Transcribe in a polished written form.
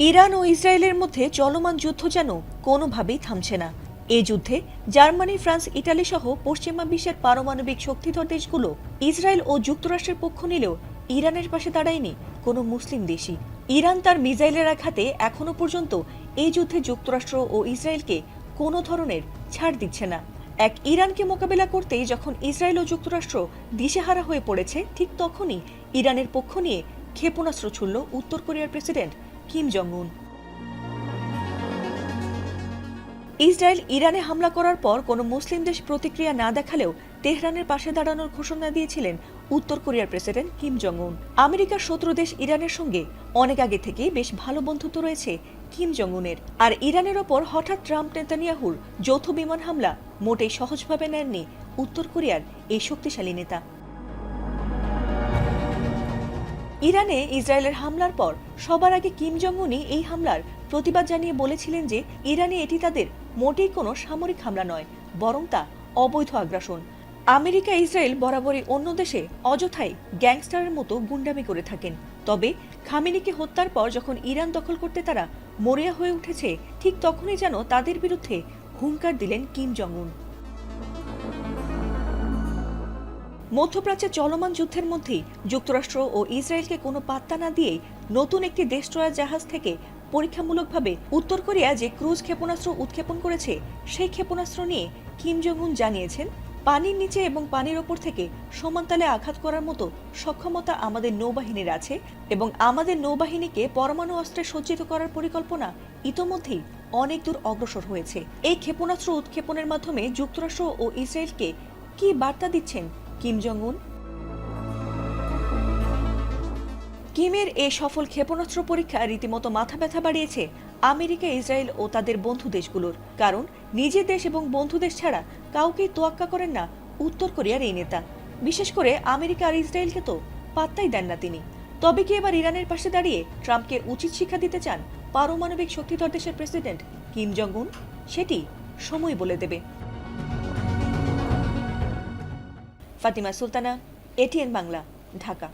Iran ও ইসরায়েলের মধ্যে চলমান যুদ্ধ যেন কোনোভাবেই থামছে না। এই যুদ্ধে জার্মানি, ফ্রান্স, ইটালি সহ পশ্চিমা বিশ্বের পারমাণবিক শক্তিধর দেশগুলো ইসরায়েল ও যুক্তরাষ্ট্রের পক্ষ নিলেও ইরানের পাশে দাঁড়ায়নি কোনো মুসলিম দেশই। ইরান তার মিসাইলের আঘাতে এখনো পর্যন্ত এই যুদ্ধে যুক্তরাষ্ট্র ও ইসরায়েলকে কোনো ধরনের ছাড় দিচ্ছে না। এক ইরানকে মোকাবেলা করতেই যখন ইসরায়েল ও যুক্তরাষ্ট্র দিশেহারা হয়ে পড়েছে, ঠিক তখনই ইরানের পক্ষ নিয়ে ক্ষেপণাস্ত্র ছুড়ল উত্তর কোরিয়ার প্রেসিডেন্ট কিম জং উন। ইসরায়েল ইরানে হামলা করার পর কোনো মুসলিম দেশ প্রতিক্রিয়া না দেখালেও তেহরানের পাশে দাঁড়ানোর ঘোষণা দিয়েছিলেন উত্তর কোরিয়ার প্রেসিডেন্ট কিম জং উন। আমেরিকার শত্রু দেশ ইরানের সঙ্গে অনেক আগে থেকেই বেশ ভালো বন্ধুত্ব রয়েছে কিম জং উনের। আর ইরানের ওপর হঠাৎ ট্রাম্প নেতানিয়াহুর যৌথ বিমান হামলা মোটেই সহজভাবে নেননি উত্তর কোরিয়ার এই শক্তিশালী নেতা। ইরানে ইসরায়েলের হামলার পর সবার আগে কিম জং উনই এই হামলার প্রতিবাদ জানিয়ে বলেছিলেন যে ইরানে এটি তাদের মোটেই কোনো সামরিক হামলা নয়, বরং তা অবৈধ আগ্রাসন। আমেরিকা ইসরায়েল বরাবরই অন্য দেশে অযথাই গ্যাংস্টারের মতো গুন্ডামি করে থাকেন, তবে খামেনিকে হত্যার পর যখন ইরান দখল করতে তারা মরিয়া হয়ে উঠেছে, ঠিক তখনই যেন তাদের বিরুদ্ধে হুঙ্কার দিলেন কিম জং উন। মধ্যপ্রাচ্যে চলমান যুদ্ধের মধ্যেই যুক্তরাষ্ট্র ও ইসরায়েলকে কোনো পাত্তা না দিয়েই নতুন একটি ডেস্ট্রয়ার জাহাজ থেকে পরীক্ষামূলকভাবে উত্তর কোরিয়া যে ক্রুজ ক্ষেপণাস্ত্র উৎক্ষেপণ করেছে, সেই ক্ষেপণাস্ত্র নিয়ে কিম জং উন জানিয়েছেন, পানির নিচে এবং পানির ওপর থেকে সমানতালে আঘাত করার মতো সক্ষমতা আমাদের নৌবাহিনীর আছে এবং আমাদের নৌবাহিনীকে পরমাণু অস্ত্রে সজ্জিত করার পরিকল্পনা ইতোমধ্যেই অনেক দূর অগ্রসর হয়েছে। এই ক্ষেপণাস্ত্র উৎক্ষেপণের মাধ্যমে যুক্তরাষ্ট্র ও ইসরায়েলকে কি বার্তা দিচ্ছেন কিম জং উন? কিমের এই সফল ক্ষেপণাস্ত্র পরীক্ষা রীতিমতো মাথা ব্যথা বাড়িয়েছে আমেরিকা, ইসরায়েল ও তাদের বন্ধু দেশগুলোর। কারণ নিজের দেশ এবং বন্ধু দেশ ছাড়া কাউকেই তোয়াক্কা করেন না উত্তর কোরিয়ার এই নেতা। বিশেষ করে আমেরিকা আর ইসরায়েলকে তো পাত্তাই দেন না তিনি। তবে কি এবার ইরানের পাশে দাঁড়িয়ে ট্রাম্পকে উচিত শিক্ষা দিতে চান পারমাণবিক শক্তিধর দেশের প্রেসিডেন্ট কিম জং উন? সেটি সময় বলে দেবে। ফাতিমা সুলতানা, এটিএন বাংলা, ঢাকা।